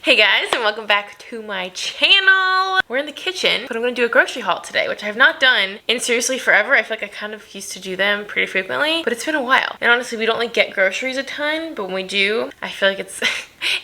Hey guys, and welcome back to my channel. We're in the kitchen, but I'm gonna do a grocery haul today, which I've not done in seriously forever. I feel like I kind of used to do them pretty frequently, but it's been a while. And honestly, we don't like get groceries a ton, but when we do, I feel like it's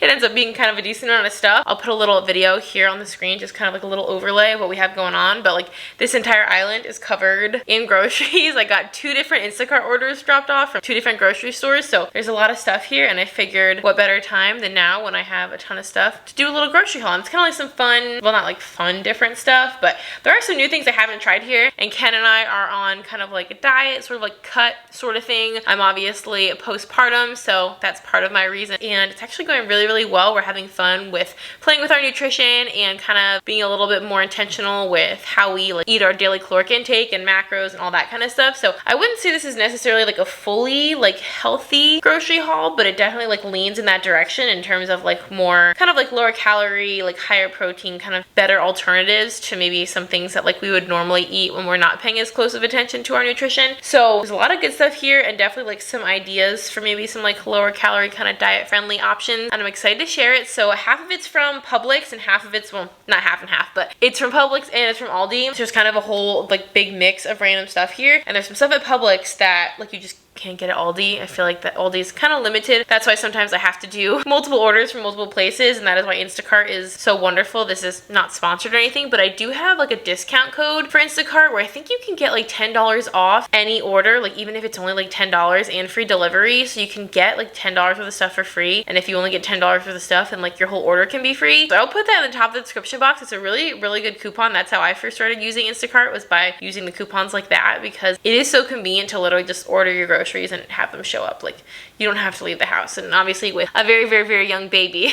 it ends up being kind of a decent amount of stuff. I'll put a little video here on the screen, just kind of like a little overlay of what we have going on, but like this entire island is covered in groceries. I got 2 different Instacart orders dropped off from 2 different grocery stores, so there's a lot of stuff here, and I figured what better time than now when I have a ton of stuff to do a little grocery haul. And it's kind of like some fun, well, not like fun different stuff, but there are some new things I haven't tried here. And Ken and I are on kind of like a diet, sort of like cut sort of thing. I'm obviously postpartum, so that's part of my reason. And it's actually going really, really well. We're having fun with playing with our nutrition and kind of being a little bit more intentional with how we like eat our daily caloric intake and macros and all that kind of stuff. So I wouldn't say this is necessarily like a fully like healthy grocery haul, but it definitely like leans in that direction in terms of like more kind of like lower calorie, like higher protein, kind of better alternatives to maybe some things that like we would normally eat when we're not paying as close of attention to our nutrition. So there's a lot of good stuff here and definitely like some ideas for maybe some like lower calorie kind of diet friendly options, and I'm excited to share it. So half of it's from Publix and half of it's, well, not half and half, but it's from Publix and it's from Aldi. So there's kind of a whole like big mix of random stuff here, and there's some stuff at Publix that like you just can't get at Aldi. I feel like that Aldi is kind of limited. That's why sometimes I have to do multiple orders from multiple places, and that is why Instacart is so wonderful. This is not sponsored or anything, but I do have like a discount code for Instacart where I think you can get like $10 off any order, like even if it's only like $10 and free delivery. So you can get like $10 worth of stuff for free, and if you only get $10 worth of stuff, then like your whole order can be free. So I'll put that in the top of the description box. It's a really, really good coupon. That's how I first started using Instacart, was by using the coupons like that, because it is so convenient to literally just order your groceries and have them show up. Like, you don't have to leave the house. And obviously with a very, very, very young baby,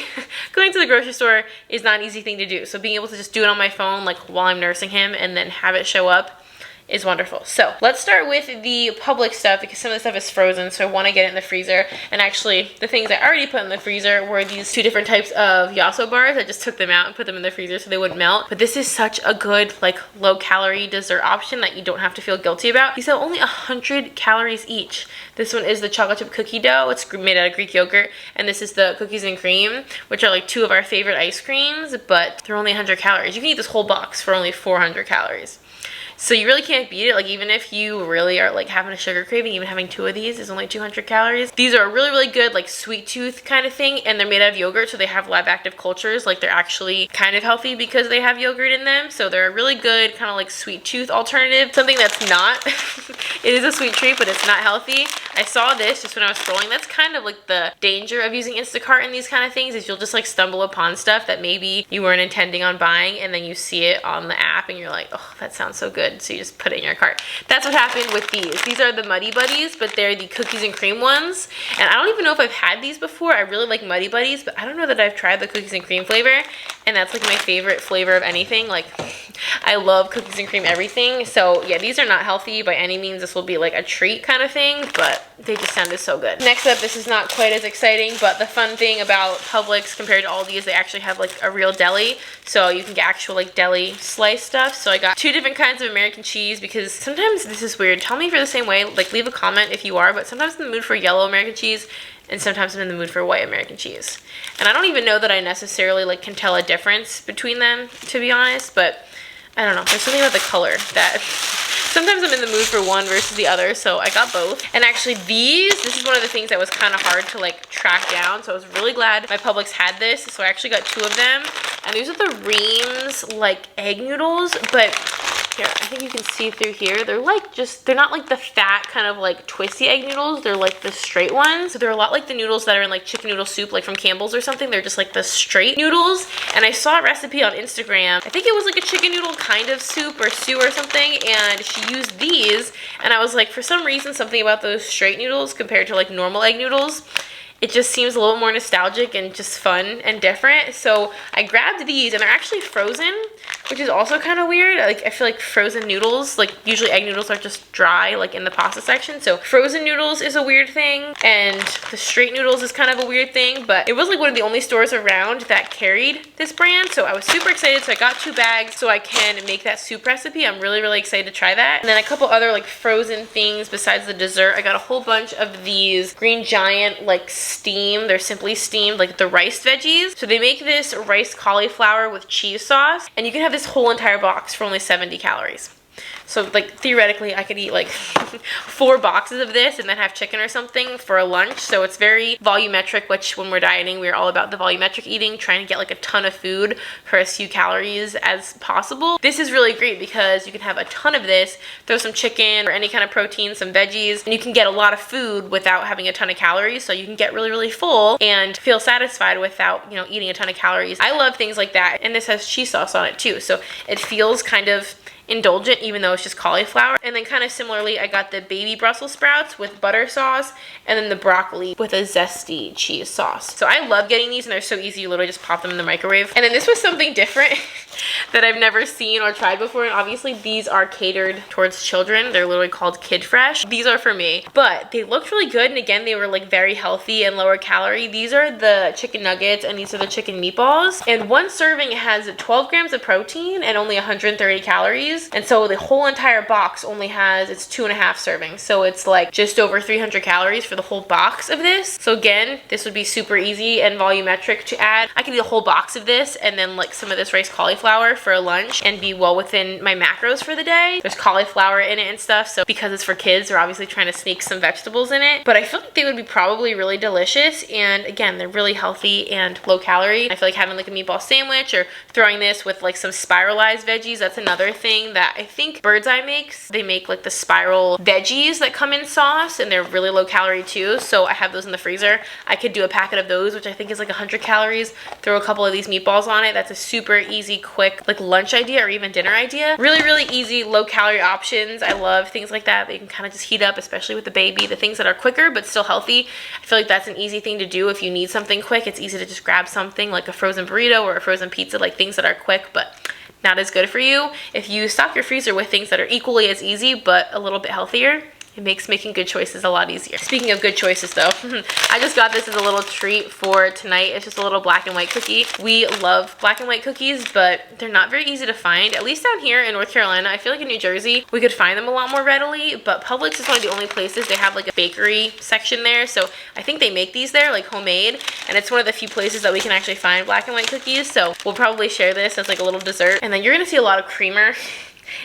going to the grocery store is not an easy thing to do. So being able to just do it on my phone like while I'm nursing him and then have it show up is wonderful. So let's start with the Publix stuff, because some of the stuff is frozen, so I want to get it in the freezer. And actually the things I already put in the freezer were these 2 different types of xoxo bars. I just took them out and put them in the freezer so they wouldn't melt. But this is such a good like low calorie dessert option that you don't have to feel guilty about. These are only 100 calories each. This one is the chocolate chip cookie dough. It's made out of Greek yogurt, and this is the cookies and cream, which are like 2 of our favorite ice creams, but they're only 100 calories. You can eat this whole box for only 400 calories. So you really can't beat it. Like, even if you really are like having a sugar craving, even having 2 of these is only 200 calories. These are a really, really good like sweet tooth kind of thing, and they're made out of yogurt, so they have lab active cultures. Like, they're actually kind of healthy because they have yogurt in them. So they're a really good kind of like sweet tooth alternative. Something that's not, it is a sweet treat, but it's not healthy. I saw this just when I was scrolling. That's kind of like the danger of using Instacart in these kind of things, is you'll just like stumble upon stuff that maybe you weren't intending on buying, and then you see it on the app and you're like, oh, that sounds so good. So you just put it in your cart. That's what happened with these. These are the Muddy Buddies, but they're the cookies and cream ones. And I don't even know if I've had these before. I really like Muddy Buddies, but I don't know that I've tried the cookies and cream flavor. And that's like my favorite flavor of anything. Like, I love cookies and cream everything. So yeah, these are not healthy by any means. This will be like a treat kind of thing, but they just sounded so good. Next up, this is not quite as exciting, but the fun thing about Publix compared to Aldi is they actually have like a real deli. So you can get actual like deli slice stuff. So I got 2 different kinds of American cheese, because sometimes this is weird. Tell me if you're the same way. Like, leave a comment if you are, but sometimes I'm in the mood for yellow American cheese, and sometimes I'm in the mood for white American cheese. And I don't even know that I necessarily like can tell a difference between them, to be honest, but I don't know. There's something about the color that sometimes I'm in the mood for one versus the other, so I got both. And actually this is one of the things that was kind of hard to like track down, so I was really glad my Publix had this. So I actually got 2 of them, and these are the Rinds like egg noodles, but here, I think you can see through here. They're like they're not like the fat kind of like twisty egg noodles. They're like the straight ones. So they're a lot like the noodles that are in like chicken noodle soup, like from Campbell's or something. They're just like the straight noodles. And I saw a recipe on Instagram. I think it was like a chicken noodle kind of soup or stew or something. And she used these. And I was like, for some reason, something about those straight noodles compared to like normal egg noodles, it just seems a little more nostalgic and just fun and different. So I grabbed these, and they're actually frozen. which is also kind of weird. Like, I feel like frozen noodles, like usually egg noodles are just dry, like in the pasta section. So frozen noodles is a weird thing, and the straight noodles is kind of a weird thing, but it was like one of the only stores around that carried this brand. So I was super excited. So I got 2 bags so I can make that soup recipe. I'm really, really excited to try that. And then a couple other like frozen things besides the dessert. I got a whole bunch of these Green Giant like steam. They're simply steamed, like the rice veggies. So they make this rice cauliflower with cheese sauce, and you can have this whole entire box for only 70 calories. So like theoretically I could eat like 4 boxes of this and then have chicken or something for a lunch. So it's very volumetric, which when we're dieting, we're all about the volumetric eating, trying to get like a ton of food for as few calories as possible. This is really great because you can have a ton of this, throw some chicken or any kind of protein, some veggies, and you can get a lot of food without having a ton of calories. So you can get really, really full and feel satisfied without, you know, eating a ton of calories. I love things like that. And this has cheese sauce on it too. So it feels kind of indulgent even though it's just cauliflower. And then kind of similarly, I got the baby Brussels sprouts with butter sauce, and then the broccoli with a zesty cheese sauce. So I love getting these, and they're so easy. You literally just pop them in the microwave. And then this was something different that I've never seen or tried before, and obviously these are catered towards children. They're literally called Kid Fresh. These are for me, but they looked really good, and again, they were like very healthy and lower calorie. These are the chicken nuggets, and these are the chicken meatballs, and one serving has 12 grams of protein and only 130 calories. And so the whole entire box only has, it's 2.5 servings. So it's like just over 300 calories for the whole box of this. So again, this would be super easy and volumetric to add. I could eat a whole box of this and then like some of this rice cauliflower for a lunch and be well within my macros for the day. There's cauliflower in it and stuff. So because it's for kids, they're obviously trying to sneak some vegetables in it. But I feel like they would be probably really delicious. And again, they're really healthy and low calorie. I feel like having like a meatball sandwich or throwing this with like some spiralized veggies, that's another thing that I think Bird's Eye makes. They make like the spiral veggies that come in sauce, and they're really low calorie too. So I have those in the freezer. I could do a packet of those, which I think is like 100 calories. Throw a couple of these meatballs on it. That's a super easy, quick like lunch idea or even dinner idea. Really, really easy, low calorie options. I love things like that. They can kind of just heat up, especially with the baby. The things that are quicker but still healthy. I feel like that's an easy thing to do if you need something quick. It's easy to just grab something like a frozen burrito or a frozen pizza, like things that are quick but not as good for you. If you stock your freezer with things that are equally as easy but a little bit healthier, it makes making good choices a lot easier. Speaking of good choices though, I just got this as a little treat for tonight. It's just a little black and white cookie. We love black and white cookies, but they're not very easy to find, at least down here in North Carolina. I feel like in New Jersey, we could find them a lot more readily, but Publix is one of the only places they have like a bakery section there. So I think they make these there like homemade, and it's one of the few places that we can actually find black and white cookies. So we'll probably share this as like a little dessert. And then you're gonna see a lot of creamer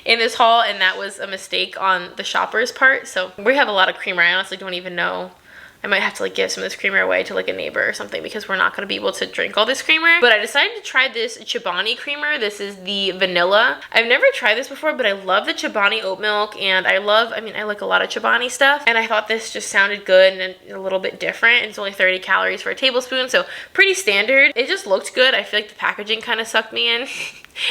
in this haul, and that was a mistake on the shopper's part. So we have a lot of creamer. I honestly don't even know. I might have to like give some of this creamer away to like a neighbor or something because we're not going to be able to drink all this creamer. But I decided to try this Chobani Creamer. This is the vanilla. I've never tried this before, but I love the Chobani oat milk, and I like a lot of Chobani stuff, and I thought this just sounded good and a little bit different. It's only 30 calories for a tablespoon, so pretty standard. It just looked good. I feel like the packaging kind of sucked me in.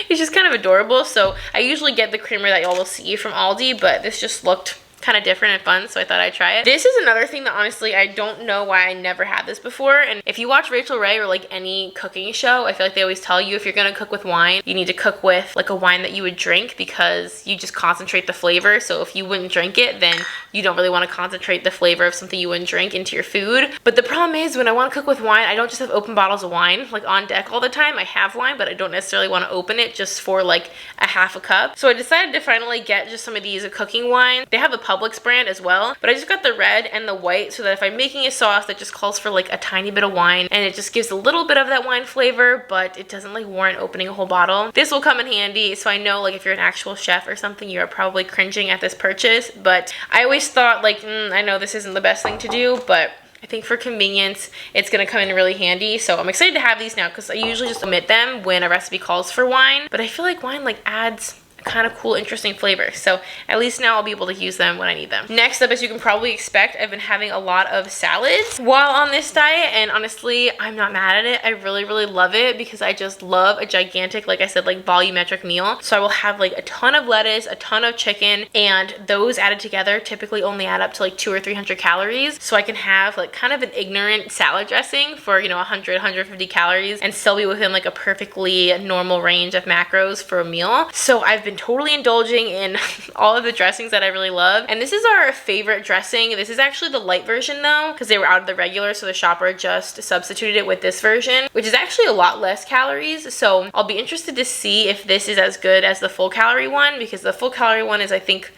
It's just kind of adorable. So I usually get the creamer that y'all will see from Aldi, but this just looked kind of different and fun, so I thought I'd try it. This is another thing that honestly I don't know why I never had this before. And if you watch Rachel Ray or like any cooking show, I feel like they always tell you if you're gonna cook with wine, you need to cook with like a wine that you would drink because you just concentrate the flavor. So if you wouldn't drink it, then you don't really want to concentrate the flavor of something you wouldn't drink into your food. But the problem is when I want to cook with wine, I don't just have open bottles of wine like on deck all the time. I have wine, but I don't necessarily want to open it just for like a half a cup. So I decided to finally get just some of these cooking wines. They have a Publix brand as well, but I just got the red and the white so that if I'm making a sauce that just calls for like a tiny bit of wine and it just gives a little bit of that wine flavor, but it doesn't like warrant opening a whole bottle, this will come in handy. So I know like if you're an actual chef or something, you're probably cringing at this purchase, but I always thought like, I know this isn't the best thing to do, but I think for convenience, it's gonna come in really handy. So I'm excited to have these now because I usually just omit them when a recipe calls for wine, but I feel like wine like adds kind of cool, interesting flavors. So at least now I'll be able to use them when I need them. Next up, as you can probably expect, I've been having a lot of salads while on this diet, and honestly, I'm not mad at it. I really, really love it because I just love a gigantic, like I said, like volumetric meal. So I will have like a ton of lettuce, a ton of chicken, and those added together typically only add up to like 200 or 300 calories. So I can have like kind of an ignorant salad dressing for, you know, 100, 150 calories and still be within like a perfectly normal range of macros for a meal. So I've been totally indulging in all of the dressings that I really love. And this is our favorite dressing. This is actually the light version though, because they were out of the regular, so the shopper just substituted it with this version, which is actually a lot less calories. So I'll be interested to see if this is as good as the full calorie one, because the full calorie one is, I think,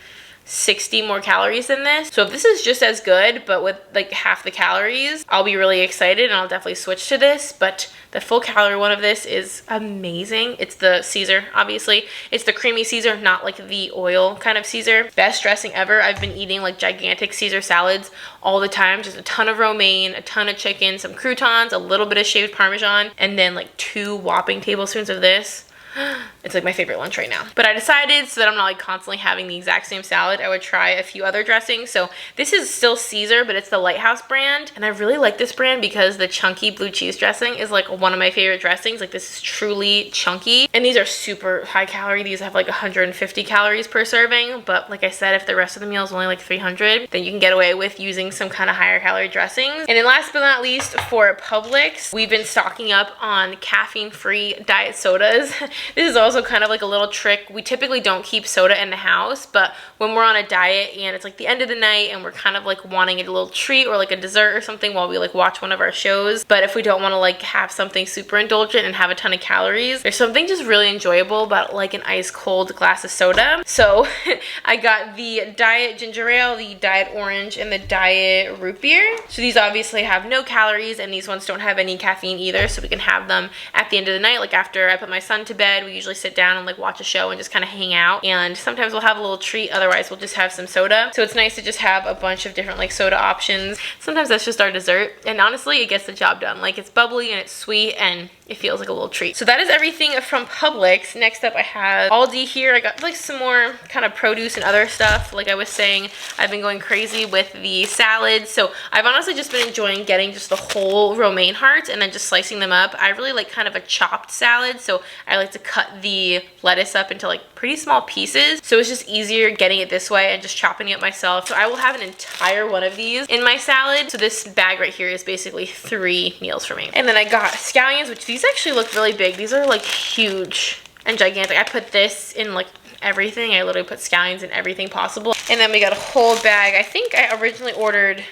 60 more calories than this. So if this is just as good but with like half the calories, I'll be really excited and I'll definitely switch to this. But the full calorie one of this is amazing. It's the Caesar, obviously. It's the creamy Caesar, not like the oil kind of Caesar. Best dressing ever. I've been eating like gigantic Caesar salads all the time. Just a ton of romaine, a ton of chicken, some croutons, a little bit of shaved Parmesan, and then like 2 whopping tablespoons of this. It's like my favorite lunch right now. But I decided, so that I'm not like constantly having the exact same salad, I would try a few other dressings. So this is still Caesar, but it's the Lighthouse brand. And I really like this brand because the chunky blue cheese dressing is like one of my favorite dressings. Like this is truly chunky. And these are super high calorie. These have like 150 calories per serving. But like I said, if the rest of the meal is only like 300, then you can get away with using some kind of higher calorie dressings. And then last but not least, for Publix, we've been stocking up on caffeine-free diet sodas. This is also kind of like a little trick. We typically don't keep soda in the house, but when we're on a diet and it's like the end of the night and we're kind of like wanting a little treat or like a dessert or something while we like watch one of our shows, but if we don't want to like have something super indulgent and have a ton of calories, there's something just really enjoyable about like an ice cold glass of soda. So I got the diet ginger ale, the diet orange, and the diet root beer. So these obviously have no calories, and these ones don't have any caffeine either, so we can have them at the end of the night. Like after I put my son to bed, we usually sit down and like watch a show and just kind of hang out, and sometimes we'll have a little treat, otherwise we'll just have some soda. So it's nice to just have a bunch of different like soda options. Sometimes that's just our dessert, and honestly it gets the job done. Like it's bubbly and it's sweet and it feels like a little treat. So that is everything from Publix. Next up I have Aldi here. I got like some more kind of produce and other stuff. Like I was saying, I've been going crazy with the salads, so I've honestly just been enjoying getting just the whole romaine hearts and then just slicing them up. I really like kind of a chopped salad, so I like to cut the lettuce up into like pretty small pieces, so it's just easier getting it this way and just chopping it myself. So I will have an entire one of these in my salad. So this bag right here is basically 3 meals for me. And then I got scallions, which these actually look really big. These are like huge and gigantic. I put this in like everything. I literally put scallions in everything possible. And then we got a whole bag. I think I originally ordered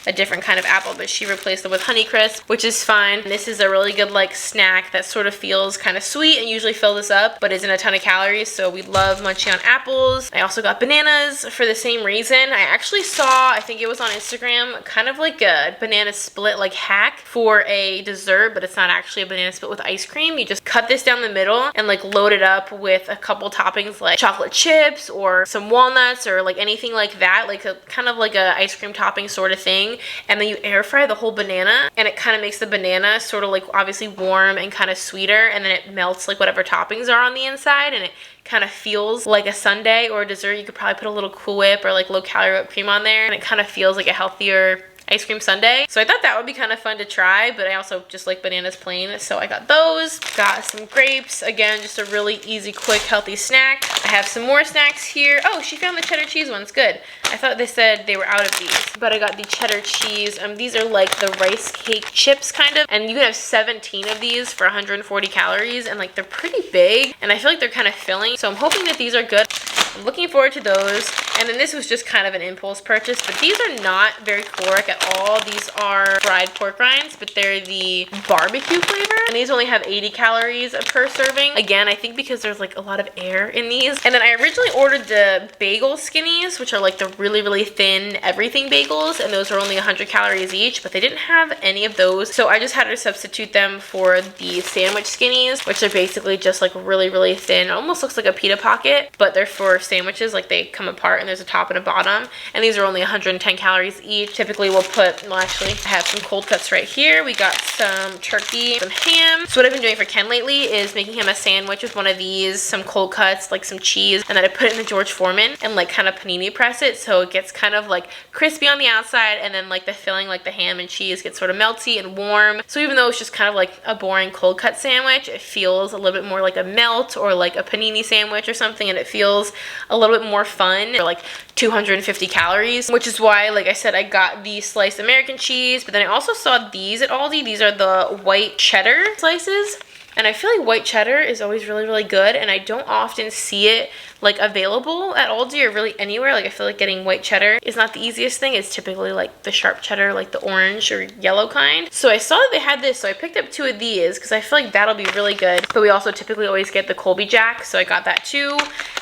a different kind of apple, but she replaced them with Honeycrisp, which is fine. And this is a really good like snack that sort of feels kind of sweet and usually fill this up, but isn't a ton of calories, so we love munching on apples. I also got bananas for the same reason. I actually saw, I think it was on Instagram, kind of like a banana split like hack for a dessert, but it's not actually a banana split with ice cream. You just cut this down the middle and like load it up with a couple toppings like chocolate chips or some walnuts or like anything like that, like a kind of like a ice cream topping sort of thing. And then you air fry the whole banana, and it kind of makes the banana sort of like obviously warm and kind of sweeter, and then it melts like whatever toppings are on the inside, and it kind of feels like a sundae or a dessert. You could probably put a little Cool Whip or like low-calorie whipped cream on there, and it kind of feels like a healthier ice cream sundae. So I thought that would be kind of fun to try, but I also just like bananas plain, so I got those. Got some grapes. Again, just a really easy, quick, healthy snack. I have some more snacks here. Oh, she found the cheddar cheese ones. Good. I thought they said they were out of these, but I got the cheddar cheese. These are like the rice cake chips kind of, and you can have 17 of these for 140 calories, and like they're pretty big, and I feel like they're kind of filling, so I'm hoping that these are good. I'm looking forward to those. And then this was just kind of an impulse purchase, but these are not very caloric at all. These are fried pork rinds, but they're the barbecue flavor, and these only have 80 calories per serving. Again, I think because there's like a lot of air in these. And then I originally ordered the bagel skinnies, which are like the really, really thin everything bagels, and those are only 100 calories each, but they didn't have any of those, so I just had to substitute them for the sandwich skinnies, which are basically just like really, really thin. It almost looks like a pita pocket, but they're for sandwiches. Like they come apart and there's a top and a bottom, and these are only 110 calories each. Typically we'll put, well actually I have some cold cuts right here. We got some turkey, some ham. So what I've been doing for Ken lately is making him a sandwich with one of these, some cold cuts, like some cheese, and then I put it in the George Foreman and like kind of panini press it so it gets kind of like crispy on the outside, and then like the filling, like the ham and cheese, gets sort of melty and warm. So even though it's just kind of like a boring cold cut sandwich, it feels a little bit more like a melt or like a panini sandwich or something, and it feels a little bit more fun. They're like 250 calories, which is why, like I said, I got the sliced American cheese, but then I also saw these at Aldi. These are the white cheddar slices. And I feel like white cheddar is always really, really good, and I don't often see it like available at Aldi or really anywhere. Like I feel like getting white cheddar is not the easiest thing. It's typically like the sharp cheddar, like the orange or yellow kind. So I saw that they had this, so I picked up 2 of these because I feel like that'll be really good. But we also typically always get the Colby Jack, so I got that too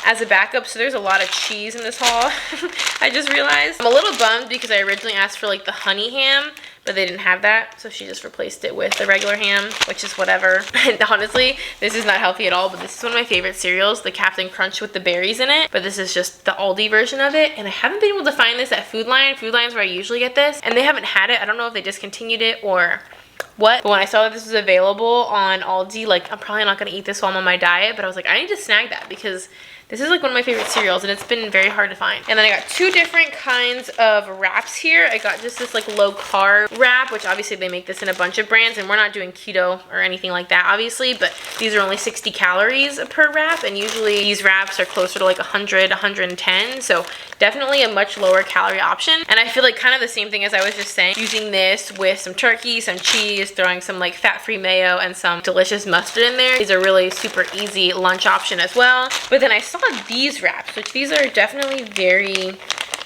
as a backup. So there's a lot of cheese in this haul. I just realized. I'm a little bummed because I originally asked for like the honey ham, but they didn't have that, so she just replaced it with the regular ham, which is whatever. And honestly, this is not healthy at all, but this is one of my favorite cereals, the Captain Crunch with the berries in it. But this is just the Aldi version of it, and I haven't been able to find this at Food Lion. Food Lion's where I usually get this, and they haven't had it. I don't know if they discontinued it or what, but when I saw that this was available on Aldi, like I'm probably not gonna eat this while I'm on my diet, but I was like, I need to snag that because this is like one of my favorite cereals, and it's been very hard to find. And then I got 2 different kinds of wraps here. I got just this like low carb wrap, which obviously they make this in a bunch of brands, and we're not doing keto or anything like that obviously, but these are only 60 calories per wrap, and usually these wraps are closer to like 100, 110, so definitely a much lower calorie option. And I feel like kind of the same thing as I was just saying, using this with some turkey, some cheese, throwing some like fat-free mayo and some delicious mustard in there. These are really super easy lunch option as well. But then I saw these wraps, which these are definitely very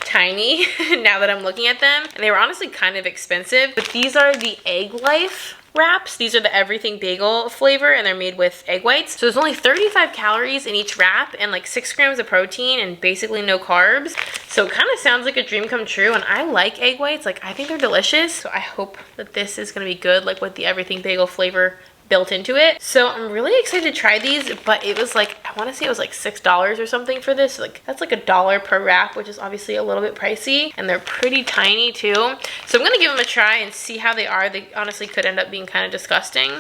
tiny now that I'm looking at them, and they were honestly kind of expensive, but these are the Egg Life wraps. These are the everything bagel flavor, and they're made with egg whites. So there's only 35 calories in each wrap and like 6 grams of protein and basically no carbs. So it kind of sounds like a dream come true, and I like egg whites. Like I think they're delicious. So I hope that this is gonna be good, like with the everything bagel flavor built into it. So I'm really excited to try these, but it was like, I want to say it was like $6 or something for this. Like that's like $1 per wrap, which is obviously a little bit pricey, and they're pretty tiny too. So I'm gonna give them a try and see how they are. They honestly could end up being kind of disgusting.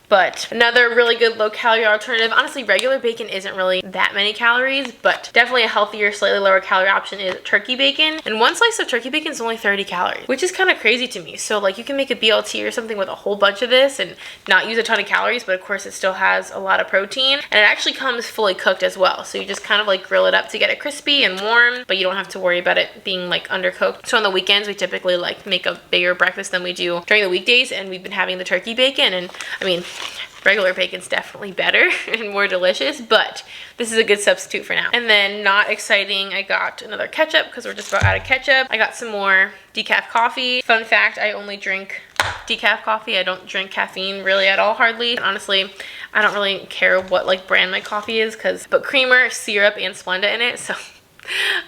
But another really good low-calorie alternative. Honestly, regular bacon isn't really that many calories, but definitely a healthier, slightly lower calorie option is turkey bacon. And 1 slice of turkey bacon is only 30 calories, which is kind of crazy to me. So like you can make a BLT or something with a whole bunch of this and not use a ton of calories, but of course it still has a lot of protein. And it actually comes fully cooked as well. So you just kind of like grill it up to get it crispy and warm, but you don't have to worry about it being like undercooked. So on the weekends, we typically like make a bigger breakfast than we do during the weekdays, and we've been having the turkey bacon. And I mean, regular bacon's definitely better and more delicious, but this is a good substitute for now. And then not exciting, I got another ketchup because we're just about out of ketchup. I got some more decaf coffee. Fun fact, I only drink decaf coffee. I don't drink caffeine really at all, hardly. And honestly, I don't really care what like brand my coffee is, but creamer, syrup, and Splenda in it, so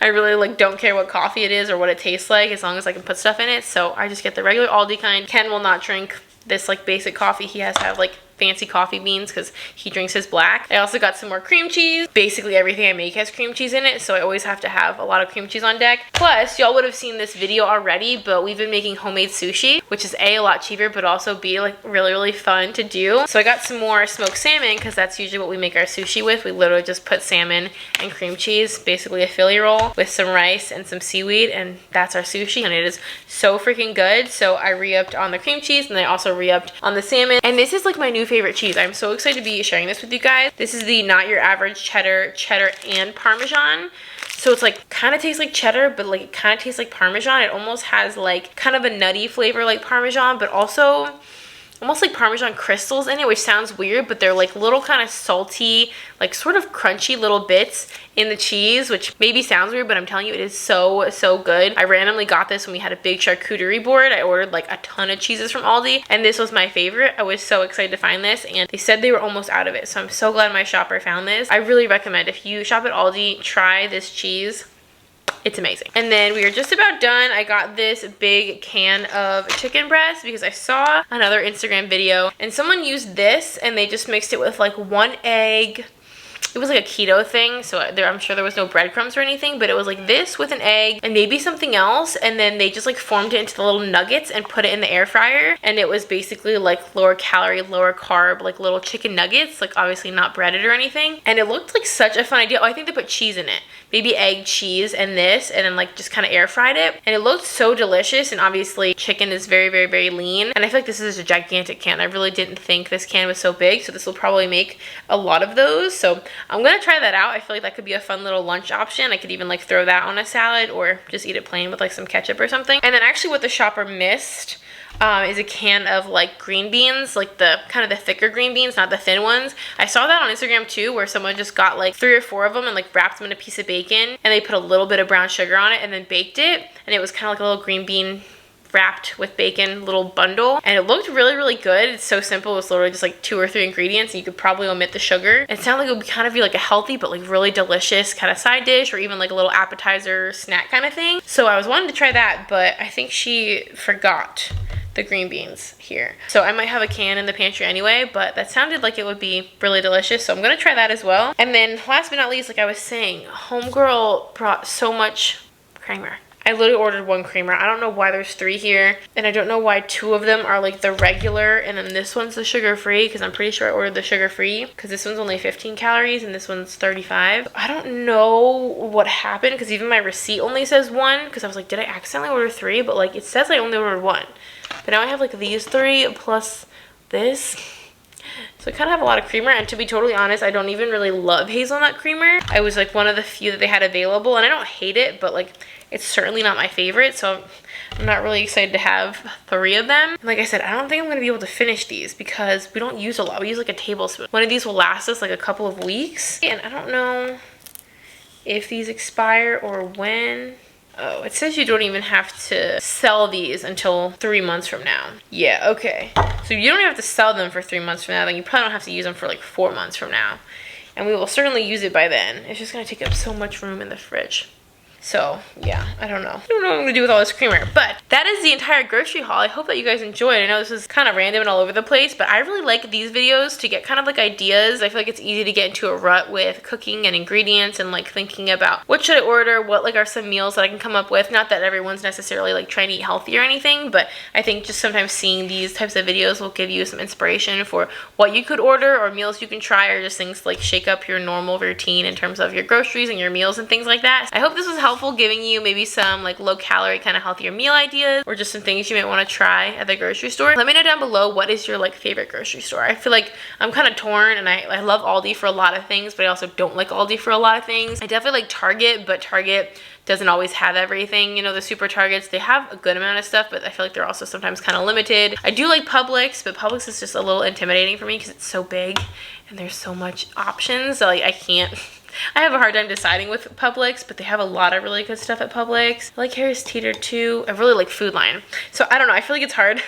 I really like don't care what coffee it is or what it tastes like as long as I can put stuff in it. So I just get the regular Aldi kind. Ken will not drink this like basic coffee. He has to have like fancy coffee beans because he drinks his black. I also got some more cream cheese. Basically everything I make has cream cheese in it, so I always have to have a lot of cream cheese on deck. Plus, y'all would have seen this video already, but we've been making homemade sushi, which is A, lot cheaper, but also B, like really, really fun to do. So I got some more smoked salmon because that's usually what we make our sushi with. We literally just put salmon and cream cheese, basically a Philly roll with some rice and some seaweed, and that's our sushi, and it is so freaking good. So I re-upped on the cream cheese, and I also re-upped on the salmon. And this is like my new favorite cheese. I'm so excited to be sharing this with you guys. This is the Not Your Average Cheddar, and Parmesan. So it's like kind of tastes like cheddar, but like it kind of tastes like Parmesan. It almost has like kind of a nutty flavor like Parmesan, but also almost like Parmesan crystals in it, which sounds weird, but they're like little kind of salty, like sort of crunchy little bits in the cheese, which maybe sounds weird, but I'm telling you, it is so, so good. I randomly got this when we had a big charcuterie board. I ordered like a ton of cheeses from Aldi, and this was my favorite. I was so excited to find this, and they said they were almost out of it, so I'm so glad my shopper found this. I really recommend, if you shop at Aldi, try this cheese. It's amazing. And then we are just about done. I got this big can of chicken breast because I saw another Instagram video and someone used this and they just mixed it with like 1 egg, it was like a keto thing, so I'm sure there was no breadcrumbs or anything, but it was like this with an egg and maybe something else, and then they just like formed it into the little nuggets and put it in the air fryer, and it was basically like lower calorie, lower carb, like little chicken nuggets, like obviously not breaded or anything, and it looked like such a fun idea. Oh, I think they put cheese in it, maybe egg, cheese, and this, and then like just kind of air fried it, and it looked so delicious. And obviously chicken is very, very, very lean, and I feel like this is a gigantic can. I really didn't think this can was so big, so this will probably make a lot of those, so I'm gonna try that out. I feel like that could be a fun little lunch option. I could even like throw that on a salad or just eat it plain with like some ketchup or something. And then actually what the shopper missed is a can of like green beans, like the kind of the thicker green beans, not the thin ones. I saw that on Instagram too, where someone just got like 3 or 4 of them and like wrapped them in a piece of bacon, and they put a little bit of brown sugar on it and then baked it, and it was kind of like a little green bean wrapped with bacon little bundle, and it looked really, really good. It's so simple. It was literally just like 2 or 3 ingredients, and you could probably omit the sugar. It sounded like it would kind of be like a healthy but like really delicious kind of side dish, or even like a little appetizer snack kind of thing. So I was wanting to try that, but I think she forgot the green beans here, so I might have a can in the pantry anyway, but that sounded like it would be really delicious, so I'm gonna try that as well. And then last but not least, like I was saying, homegirl brought so much creamer. I literally ordered 1 creamer. I don't know why there's 3 here, and I don't know why 2 of them are like the regular, and then this one's the sugar-free, because I'm pretty sure I ordered the sugar-free, because this one's only 15 calories and this one's 35. I don't know what happened, because even my receipt only says 1, because I was like, did I accidentally order 3? But like it says I only ordered 1. But now I have like these 3 plus this. So I kind of have a lot of creamer, and to be totally honest, I don't even really love hazelnut creamer. I was like one of the few that they had available, and I don't hate it, but like it's certainly not my favorite, so I'm not really excited to have 3 of them. And like I said, I don't think I'm gonna be able to finish these because we don't use a lot. We use like a tablespoon. One of these will last us like a couple of weeks, and I don't know if these expire or when. Oh, it says you don't even have to sell these until 3 months from now. Yeah, okay. So you don't even have to sell them for 3 months from now, then you probably don't have to use them for like 4 months from now. And we will certainly use it by then. It's just gonna take up so much room in the fridge. So yeah, I don't know. I don't know what I'm gonna do with all this creamer, but that is the entire grocery haul. I hope that you guys enjoyed. I know this is kind of random and all over the place, but I really like these videos to get kind of like ideas. I feel like it's easy to get into a rut with cooking and ingredients and like thinking about what should I order, what like are some meals that I can come up with. Not that everyone's necessarily like trying to eat healthy or anything, but I think just sometimes seeing these types of videos will give you some inspiration for what you could order or meals you can try, or just things to like shake up your normal routine in terms of your groceries and your meals and things like that. I hope this was helpful, giving you maybe some like low calorie kind of healthier meal ideas, or just some things you might want to try at the grocery store. Let me know down below, what is your like favorite grocery store? I feel like I'm kind of torn, and I love Aldi for a lot of things, but I also don't like Aldi for a lot of things. I definitely like Target, but Target doesn't always have everything. You know, the super Targets, they have a good amount of stuff, but I feel like they're also sometimes kind of limited. I do like Publix, but Publix is just a little intimidating for me because it's so big and there's so much options. So like I have a hard time deciding with Publix, but they have a lot of really good stuff at Publix. I like Harris Teeter too. I really like Food Line. So I don't know, I feel like it's hard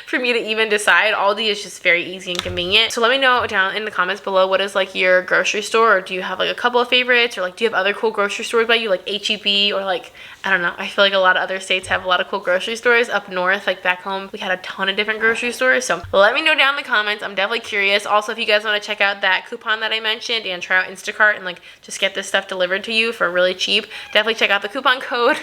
for me to even decide. Aldi is just very easy and convenient. So let me know down in the comments below, what is like your grocery store, or do you have like a couple of favorites, or like do you have other cool grocery stores by you, like H-E-B, or like, I don't know. I feel like a lot of other states have a lot of cool grocery stores. Up north, like back home, we had a ton of different grocery stores. So let me know down in the comments. I'm definitely curious. Also, if you guys want to check out that coupon that I mentioned and try out Instacart and like just get this stuff delivered to you for really cheap, definitely check out the coupon code.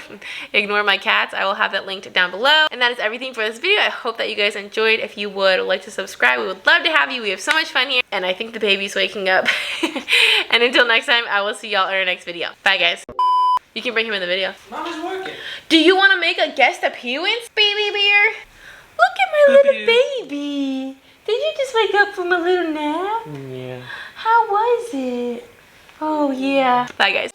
Ignore my cats. I will have that linked down below. And that is everything for this video. I hope that you guys enjoyed. If you would like to subscribe, we would love to have you. We have so much fun here, and I think the baby's waking up. And until next time, I will see y'all in our next video. Bye, guys. You can bring him in the video. Mama's working. Do you want to make a guest appearance, baby bear? Look at my little baby. Did you just wake up from a little nap? Yeah. How was it? Oh, yeah. Bye, guys.